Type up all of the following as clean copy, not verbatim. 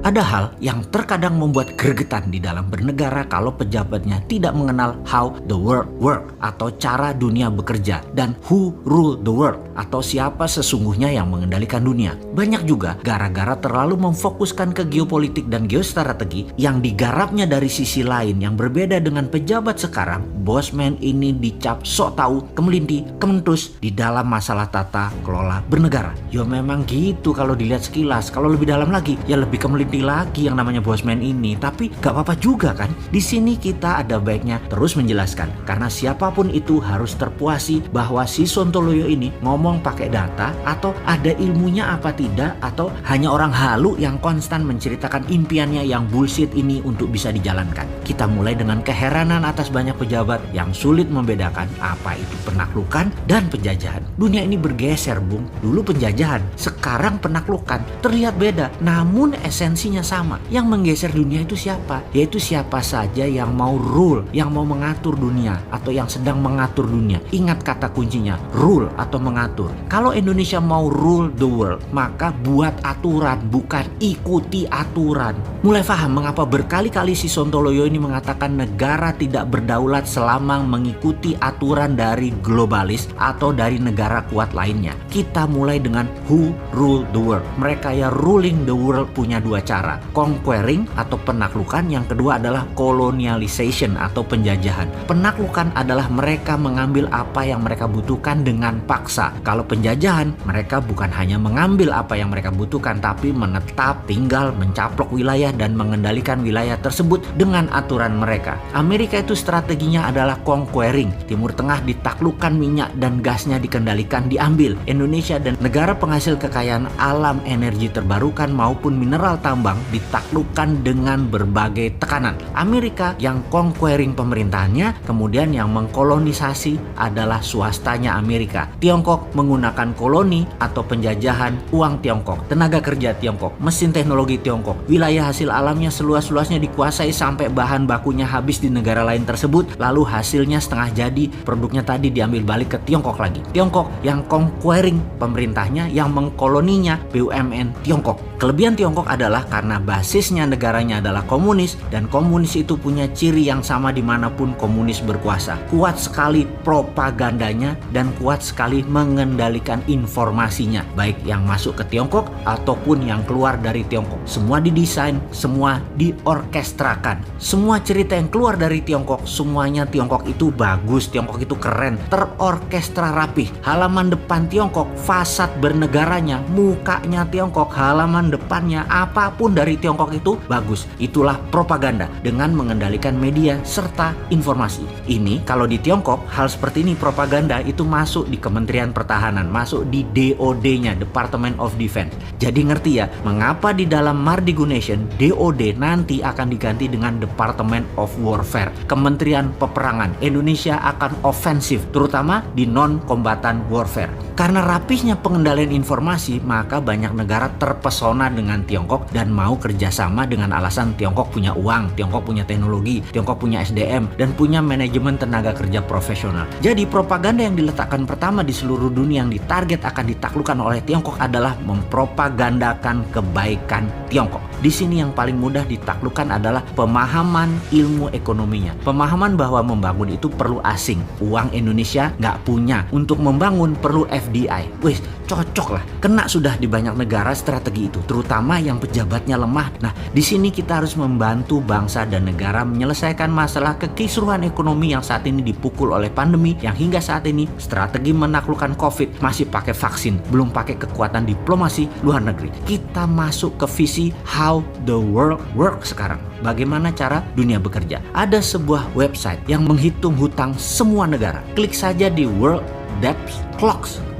Ada hal yang terkadang membuat gregetan di dalam bernegara kalau pejabatnya tidak mengenal how the world work atau cara dunia bekerja dan who rule the world atau siapa sesungguhnya yang mengendalikan dunia. Banyak juga gara-gara terlalu memfokuskan ke geopolitik dan geostrategi yang digarapnya dari sisi lain yang berbeda dengan pejabat sekarang. Bosman ini dicap sok tahu, kemelinti, kementus di dalam masalah tata kelola bernegara. Ya memang gitu kalau dilihat sekilas. Kalau lebih dalam lagi ya lebih kemelinti lagi yang namanya Bosman ini, tapi gak apa-apa juga kan. Di sini kita ada baiknya terus menjelaskan karena siapapun itu harus terpuasi bahwa si Sontoloyo ini ngomong pakai data atau ada ilmunya apa tidak, atau hanya orang halu yang konstan menceritakan impiannya yang bullshit ini untuk bisa dijalankan. Kita mulai dengan keheranan atas banyak pejabat yang sulit membedakan apa itu penaklukan dan penjajahan. Dunia ini bergeser, Bung. Dulu penjajahan, sekarang penaklukan. Terlihat beda, namun esensinya sama. Yang menggeser dunia itu siapa? Yaitu siapa saja yang mau rule, yang mau mengatur dunia atau yang sedang mengatur dunia. Ingat kata kuncinya, rule atau mengatur. Kalau Indonesia mau rule the world, maka buat aturan, bukan ikuti aturan. Mulai paham mengapa berkali-kali si Sontoloyo ini mengatakan negara tidak berdaulat selama mengikuti aturan dari globalis atau dari negara kuat lainnya. Kita mulai dengan who rule the world. Mereka ya ruling the world punya dua cara, conquering atau penaklukan, yang kedua adalah colonialization atau penjajahan. Penaklukan adalah mereka mengambil apa yang mereka butuhkan dengan paksa. Kalau penjajahan, mereka bukan hanya mengambil apa yang mereka butuhkan, tapi menetap, tinggal, mencaplok wilayah dan mengendalikan wilayah tersebut dengan aturan mereka. Amerika itu strateginya adalah conquering. Timur Tengah ditaklukkan, minyak dan gasnya dikendalikan, diambil. Indonesia dan negara penghasil kekayaan alam, energi terbarukan maupun mineral tambang ditaklukkan dengan berbagai tekanan. Amerika yang conquering pemerintahannya, kemudian yang mengkolonisasi adalah swastanya Amerika. Tiongkok menggunakan koloni atau penjajahan, uang Tiongkok, tenaga kerja Tiongkok, mesin teknologi Tiongkok, wilayah hasil alamnya seluas-luasnya dikuasai sampai bahan bakunya habis di negara lain tersebut, lalu hasilnya setengah jadi, produknya tadi diambil balik ke Tiongkok lagi. Tiongkok yang conquering pemerintahnya, yang mengkoloninya BUMN Tiongkok. Kelebihan Tiongkok adalah karena basisnya negaranya adalah komunis, dan komunis itu punya ciri yang sama dimanapun komunis berkuasa. Kuat sekali propagandanya dan kuat sekali mengendalikan informasinya, baik yang masuk ke Tiongkok ataupun yang keluar dari Tiongkok. Semua didesain, semua diorkestrakan. Semua cerita yang keluar dari Tiongkok, semuanya Tiongkok itu bagus, Tiongkok itu keren, terorkestra rapih. Halaman depan Tiongkok, fasad bernegaranya, mukanya Tiongkok, halaman depannya, apapun dari Tiongkok itu bagus. Itulah propaganda dengan mengendalikan media serta informasi. Ini kalau di Tiongkok hal seperti ini, propaganda itu masuk di Kementerian Pertahanan, masuk di DOD-nya, Department of Defense. Jadi ngerti ya mengapa di dalam Mardigu Nation DOD nanti akan diganti dengan Department of Warfare, Kementerian Peperangan. Indonesia akan ofensif terutama di non-kombatan warfare. Karena rapihnya pengendalian informasi, maka banyak negara terpesona dengan Tiongkok dan mau kerjasama dengan alasan Tiongkok punya uang, Tiongkok punya teknologi, Tiongkok punya SDM, dan punya manajemen tenaga kerja profesional. Jadi propaganda yang diletakkan pertama di seluruh dunia yang ditarget akan ditaklukkan oleh Tiongkok adalah mempropagandakan kebaikan Tiongkok. Di sini yang paling mudah ditaklukkan adalah pemahaman ilmu ekonominya. Pemahaman bahwa membangun itu perlu asing. Uang Indonesia nggak punya. Untuk membangun perlu FDI. Wih, cocok lah. Kena sudah di banyak negara strategi itu, terutama yang pejabatnya lemah. Nah, di sini kita harus membantu bangsa dan negara menyelesaikan masalah kekisruhan ekonomi yang saat ini dipukul oleh pandemi, yang hingga saat ini strategi menaklukkan COVID masih pakai vaksin, belum pakai kekuatan diplomasi luar negeri. Kita masuk ke visi how the world works sekarang. Bagaimana cara dunia bekerja? Ada sebuah website yang menghitung hutang semua negara. Klik saja di worlddebtclocks.com.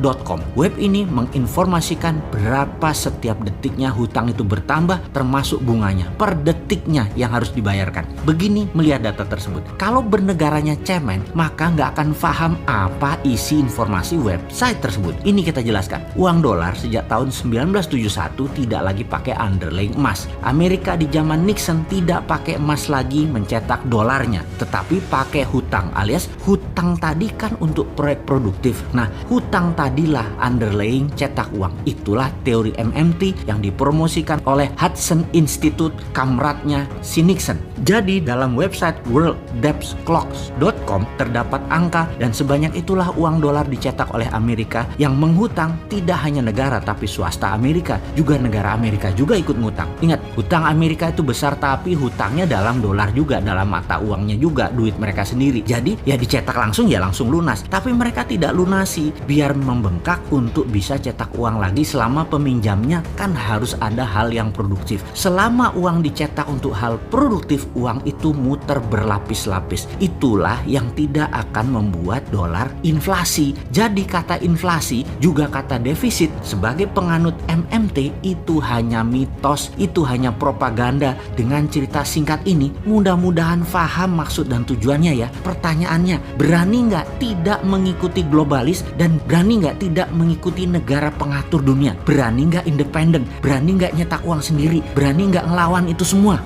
Web ini menginformasikan berapa setiap detiknya hutang itu bertambah, termasuk bunganya per detiknya yang harus dibayarkan. Begini melihat data tersebut. Kalau bernegaranya cemen, maka nggak akan paham apa isi informasi website tersebut. Ini kita jelaskan. Uang dolar sejak tahun 1971 tidak lagi pakai underlying emas. Amerika di zaman Nixon tidak pakai emas lagi mencetak dolarnya, tetapi pakai hutang, alias hutang tadi kan untuk proyek produktif. Nah, hutang tadilah underlying cetak uang. Itulah teori MMT yang dipromosikan oleh Hudson Institute, kamratnya si Nixon. Jadi dalam website worlddebtclocks.com terdapat angka, dan sebanyak itulah uang dolar dicetak oleh Amerika yang menghutang tidak hanya negara tapi swasta Amerika, juga negara Amerika juga ikut ngutang. Ingat, hutang Amerika itu besar tapi hutangnya dalam dolar juga, dalam mata uangnya juga, duit mereka sendiri. Jadi ya dicetak langsung ya langsung lunas. Tapi mereka tidak lunasi, biar membengkak untuk bisa cetak uang lagi. Selama peminjamnya kan harus ada hal yang produktif. Selama uang dicetak untuk hal produktif, uang itu muter berlapis-lapis. Itulah yang tidak akan membuat dolar inflasi. Jadi kata inflasi juga kata defisit sebagai penganut MMT itu hanya mitos, itu hanya propaganda. Dengan cerita singkat ini mudah-mudahan paham maksud dan tujuannya ya. Pertanyaannya, berani nggak tidak mengikuti globalis dan berani nggak tidak mengikuti negara pengatur dunia? Berani nggak independen? Berani nggak nyetak uang sendiri? Berani nggak ngelawan itu semua?